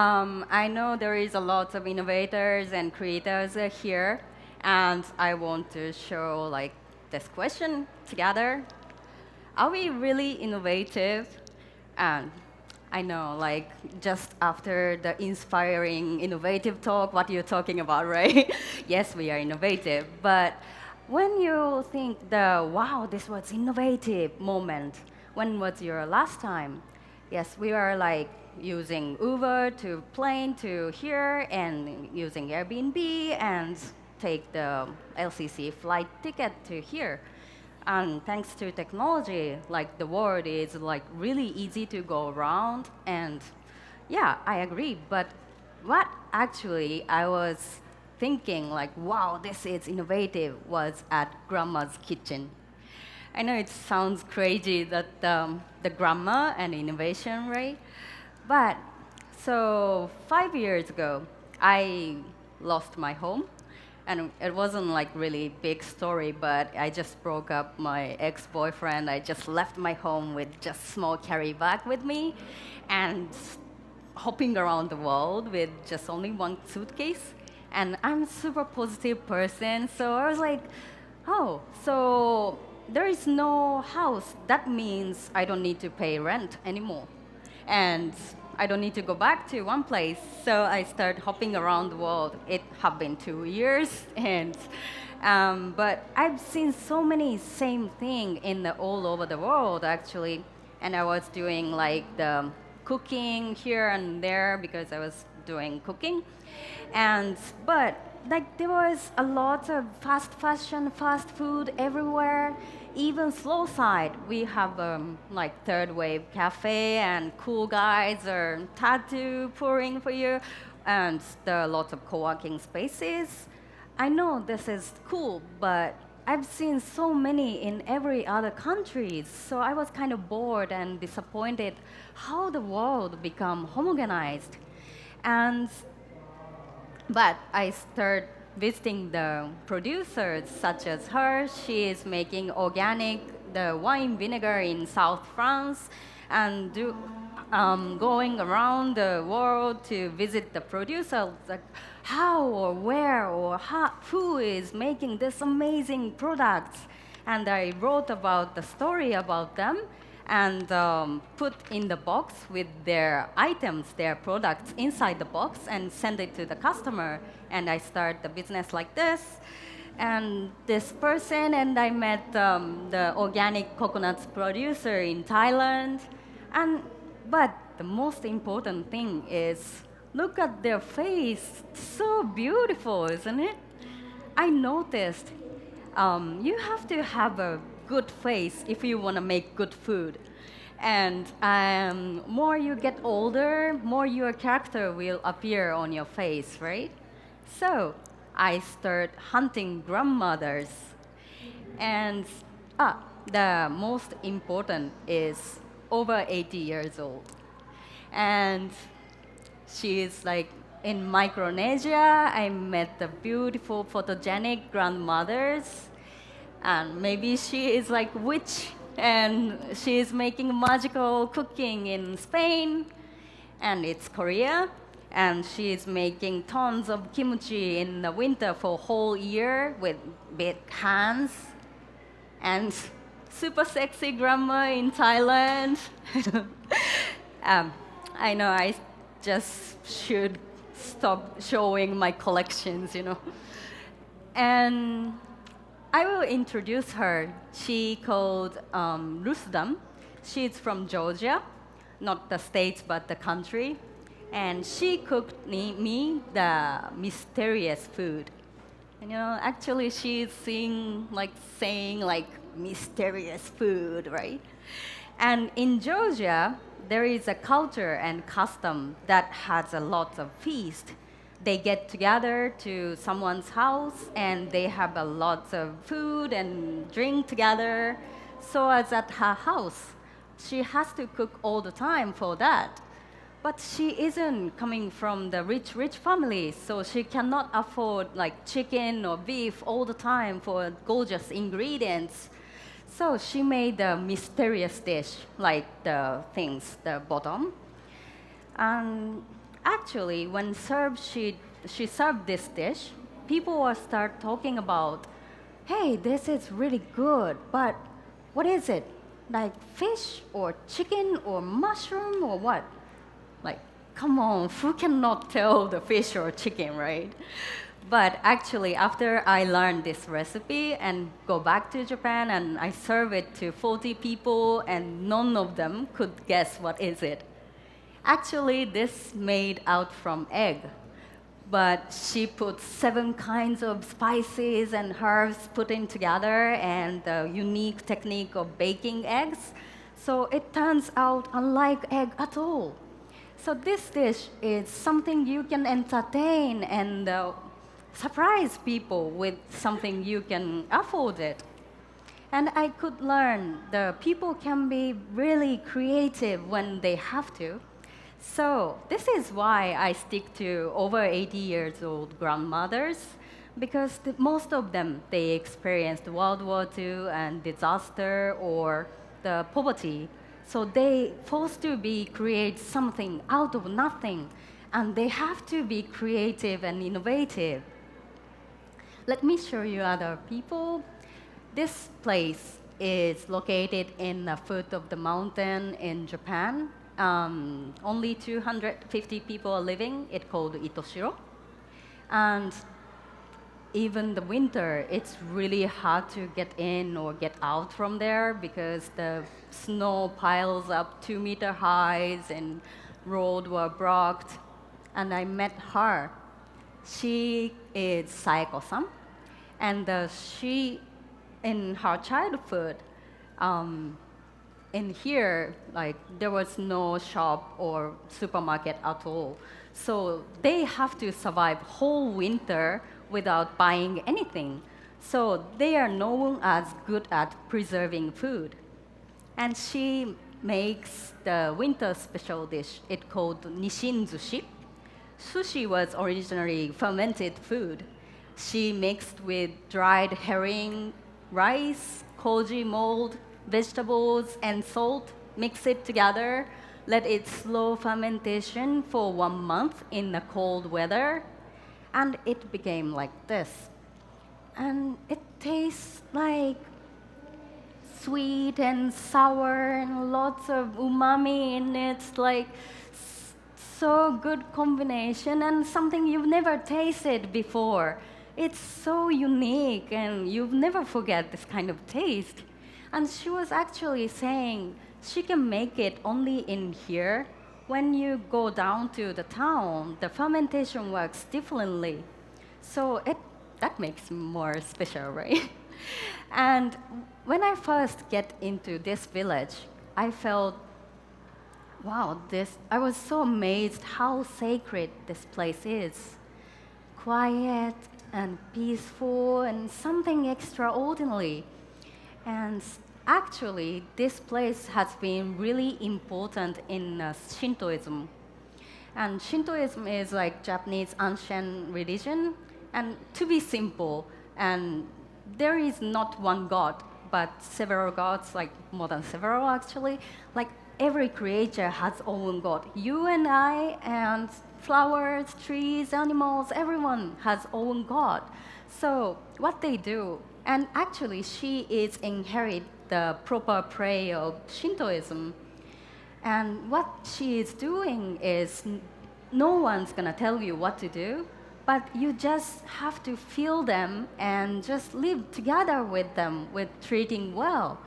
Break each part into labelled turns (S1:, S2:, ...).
S1: I know there is a lot of innovators and creators here, and I want to show like this question together. Are we really innovative? And I know, like, just after the inspiring, innovative talk, what you're talking about, right? Yes, we are innovative. But when you think the, wow, this was innovative moment, when was your last time? Yes, we are like using Uber to plane to here and using Airbnb and take the LCC flight ticket to here. And thanks to technology, like the world is like really easy to go around. And yeah, I agree. But what actually I was thinking like, wow, this is innovative was at grandma's kitchen. I know it sounds crazy that the grandma and innovation, right? But so 5 years ago, I lost my home, and it wasn't like really big story, but I just broke up my ex-boyfriend. I just left my home with just small carry bag with me, and hopping around the world with just only one suitcase. And I'm a super positive person, so I was like, oh, so there is no house. That means I don't need to pay rent anymore. And I don't need to go back to one place. So I start hopping around the world. It have been 2 years, and but I've seen so many same thing in all over the world actually. And I was doing like the cooking here and there because I was doing cooking, and but like there was a lot of fast fashion, fast food everywhere. Even slow side, we have like third wave cafe and cool guys or tattoo pouring for you, and there are lots of co-working spaces. I know this is cool, but I've seen so many in every other countries, so I was kind of bored and disappointed how the world become homogenized. And but I start visiting the producers such as her. She is making organic the wine vinegar in South France and going around the world to visit the producers, like how or where or who is making this amazing products. And I wrote about the story about them and put in the box with their items, their products inside the box and send it to the customer. And I start the business like this. And this person and I met the organic coconuts producer in Thailand. And but the most important thing is look at their face. So beautiful, isn't it? I noticed you have to have a good face if you want to make good food. And more you get older, more your character will appear on your face, right? So I start hunting grandmothers. And the most important is over 80 years old. And she is like in Micronesia. I met the beautiful photogenic grandmothers, and maybe she is like witch and she is making magical cooking in Spain, and it's Korea, and she is making tons of kimchi in the winter for a whole year with big hands, and super sexy grandma in Thailand. um, I know I just should stop showing my collections. And I will introduce her. She called Rusdam. She's from Georgia, not the states, but the country. And she cooked me the mysterious food. Actually, she's saying like mysterious food, right? And in Georgia, there is a culture and custom that has a lot of feast. They get together to someone's house and they have a lot of food and drink together. So as at her house, she has to cook all the time for that. But she isn't coming from the rich family, so she cannot afford like chicken or beef all the time for gorgeous ingredients. So she made a mysterious dish, like the bottom. And Actually, when she served this dish, people will start talking about, hey, this is really good, but what is it? Like fish or chicken or mushroom or what? Like, come on, who cannot tell the fish or chicken, right? But actually, after I learned this recipe and go back to Japan and I serve it to 40 people and none of them could guess what is it. Actually, this made out from egg, but she put 7 kinds of spices and herbs put in together and the unique technique of baking eggs. So it turns out unlike egg at all. So this dish is something you can entertain and surprise people with something you can afford it. And I could learn the people can be really creative when they have to. So this is why I stick to over 80 years old grandmothers, because most of them, they experienced World War II and disaster or the poverty. So they forced to be create something out of nothing, and they have to be creative and innovative. Let me show you other people. This place is located in the foot of the mountain in Japan. Only 250 people are living. It's called Itoshiro. And even the winter, it's really hard to get in or get out from there because the snow piles up 2-meter highs and roads were blocked. And I met her. She is Saeko-san. And she, in her childhood, in here, like there was no shop or supermarket at all. So they have to survive whole winter without buying anything. So they are known as good at preserving food. And she makes the winter special dish. It's called nishin sushi. Sushi was originally fermented food. She mixed with dried herring, rice, koji mold, vegetables, and salt, mix it together, let it slow fermentation for 1 month in the cold weather, and it became like this. And it tastes like sweet and sour and lots of umami in it. It's like so good combination and something you've never tasted before. It's so unique and you've never forget this kind of taste. And she was actually saying she can make it only in here. When you go down to the town, the fermentation works differently. So that makes more special, right? And when I first get into this village, I felt, wow, I was so amazed how sacred this place is. Quiet and peaceful and something extraordinary. And actually, this place has been really important in Shintoism. And Shintoism is like Japanese ancient religion. And to be simple, and there is not one god, but several gods, like more than several actually. Like every creature has own god. You and I and flowers, trees, animals, everyone has own god. So what they do, and actually she is inherit the proper prayer of Shintoism. And what she is doing is no one's gonna tell you what to do, but you just have to feel them and just live together with them with treating well.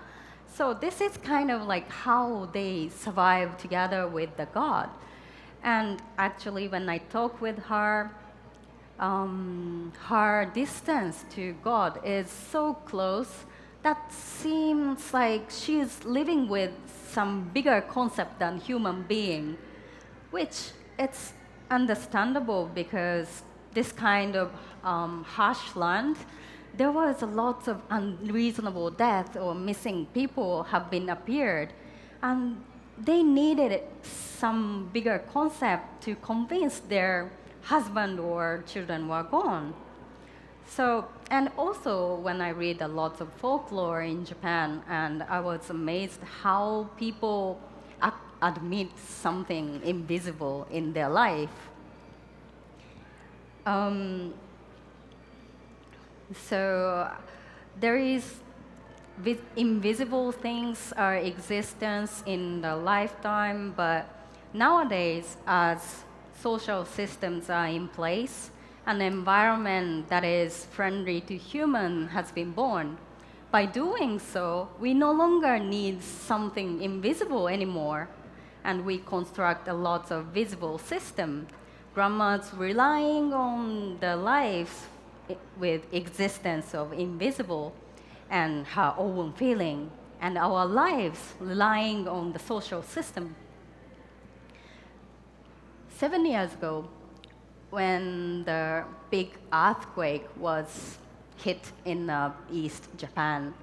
S1: So this is kind of like how they survive together with the God. And actually, when I talk with her, her distance to God is so close that seems like she's living with some bigger concept than human being, which it's understandable because this kind of harsh land, there was a lot of unreasonable death or missing people have been appeared, and they needed some bigger concept to convince their husband or children were gone. So, and also when I read a lot of folklore in Japan, and I was amazed how people admit something invisible in their life. Um, so there is invisible things are existence in the lifetime, but nowadays, as social systems are in place, an environment that is friendly to human has been born. By doing so, we no longer need something invisible anymore, and we construct a lot of visible system. Grandma's relying on the lives with existence of invisible and her own feeling, and our lives relying on the social system. 7 years ago, when the big earthquake was hit in East Japan,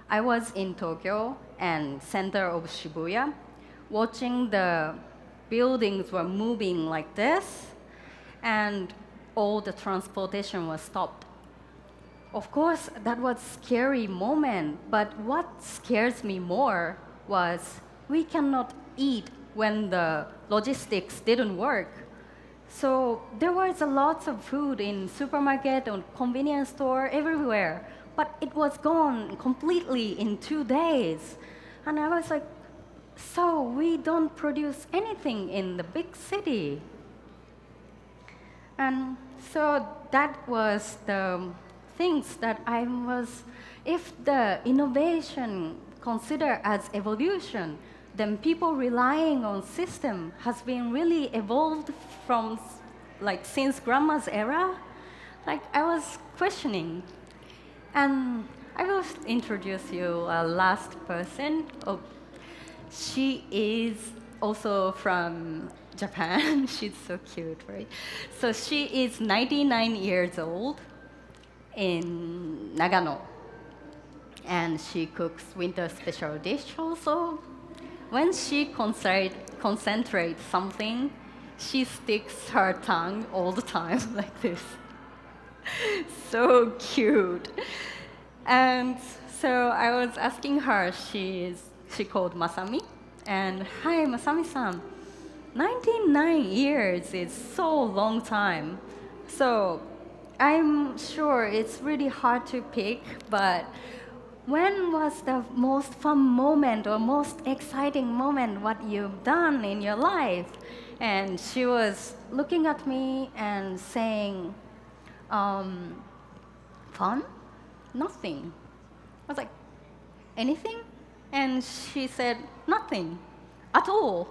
S1: I was in Tokyo and center of Shibuya, watching the buildings were moving like this, and all the transportation was stopped. Of course, that was a scary moment, but what scares me more was we cannot eat when the logistics didn't work. So there was a lot of food in supermarket or convenience store everywhere, but it was gone completely in 2 days. And I was like, so we don't produce anything in the big city. And so that was the things that I was, if the innovation considered as evolution, then people relying on system has been really evolved from like since grandma's era. Like I was questioning. And I will introduce you a last person. Oh, she is also from Japan. She's so cute, right? So she is 99 years old in Nagano. And she cooks winter special dish also. When she concentrates something, she sticks her tongue all the time like this. So cute. And so I was asking her, she called Masami, and hi Masami-san, 99 years is so long time. So I'm sure it's really hard to pick, but when was the most fun moment or most exciting moment what you've done in your life? And she was looking at me and saying, fun? Nothing. I was like, anything? And she said, nothing at all.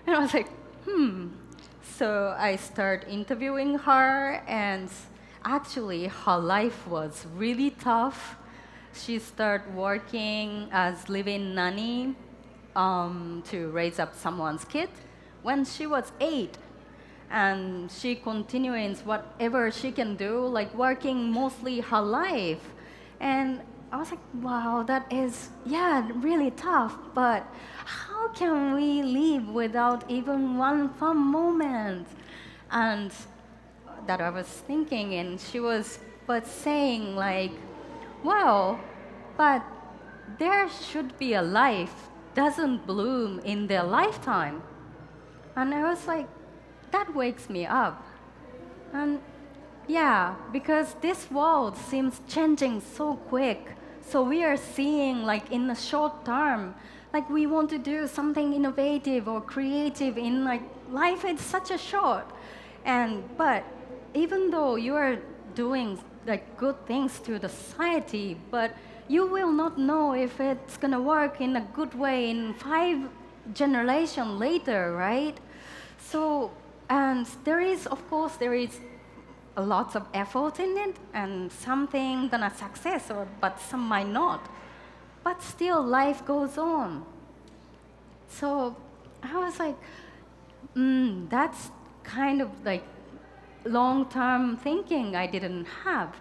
S1: And I was like, So I started interviewing her, and actually her life was really tough. She started working as live-in nanny to raise up someone's kid when she was 8. And she continues whatever she can do, like working mostly her life. And I was like, wow, that is, really tough. But how can we live without even one fun moment? And that I was thinking, and she was saying like, well, but there should be a life doesn't bloom in their lifetime. And I was like, that wakes me up. And yeah, because this world seems changing so quick. So we are seeing like in the short term, like we want to do something innovative or creative in like life is such a short. But even though you are doing like good things to the society, but you will not know if it's gonna work in a good way in 5 generations later, right? So, and there is, of course, there is a lot of effort in it, and something gonna success, but some might not. But still, life goes on. So I was like, that's kind of like long-term thinking I didn't have.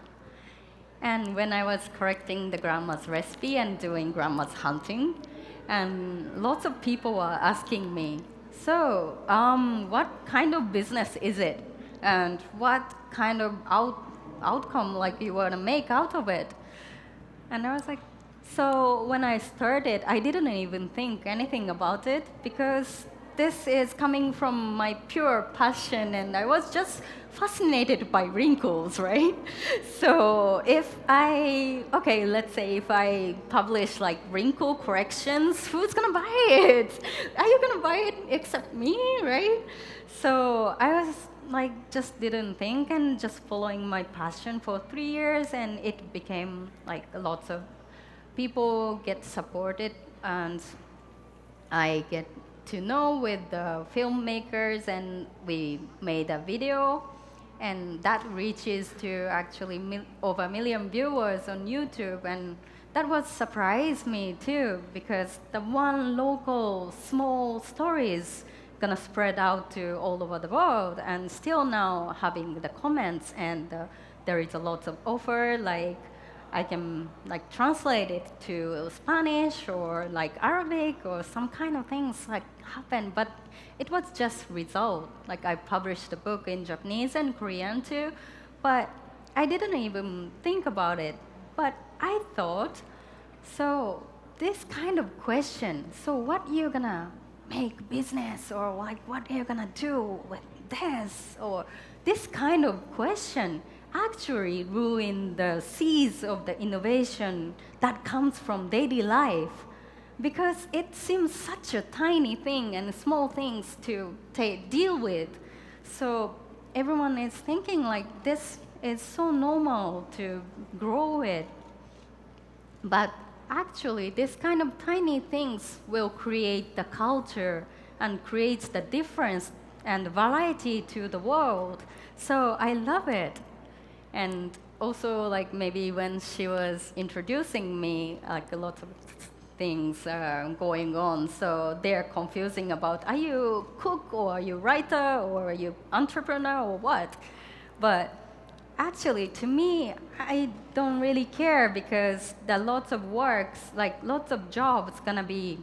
S1: And when I was correcting the grandma's recipe and doing grandma's hunting, and lots of people were asking me, so what kind of business is it? And what kind of outcome like you want to make out of it? And I was like, so when I started, I didn't even think anything about it because this is coming from my pure passion, and I was just fascinated by wrinkles, right? So okay, let's say if I publish like wrinkle corrections, who's gonna buy it? Are you gonna buy it except me, right? So I was like, just didn't think and just following my passion for 3 years, and it became like lots of people get supported, and I get to know with the filmmakers, and we made a video, and that reaches to actually over a million viewers on YouTube, and that was surprised me too, because the one local small story is gonna spread out to all over the world, and still now having the comments, and there is a lot of offer, like I can like translate it to Spanish or like Arabic or some kind of things like happen, but it was just result. Like I published the book in Japanese and Korean too, but I didn't even think about it. But I thought, so this kind of question, so what you gonna make business, or like what are you gonna do with this, or this kind of question actually ruin the seeds of the innovation that comes from daily life, because it seems such a tiny thing and small things to deal with. So everyone is thinking like this is so normal to grow it, but actually this kind of tiny things will create the culture and creates the difference and variety to the world. So I love it. And also, like maybe when she was introducing me, like a lot of things going on, so they're confusing about, are you cook, or are you writer, or are you entrepreneur, or what? But actually, to me, I don't really care, because there are lots of works, like lots of jobs gonna be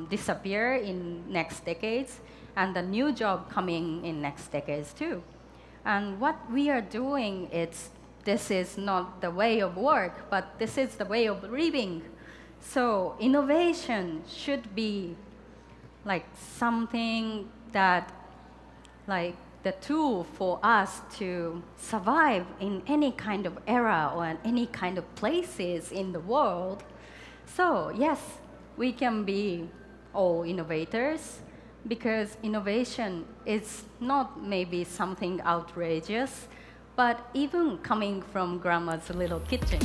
S1: disappear in next decades, and the new job coming in next decades too. And what we are doing, this is not the way of work, but this is the way of living. So innovation should be like something that, like the tool for us to survive in any kind of era or in any kind of places in the world. So yes, we can be all innovators, because innovation is not maybe something outrageous, but even coming from grandma's little kitchen.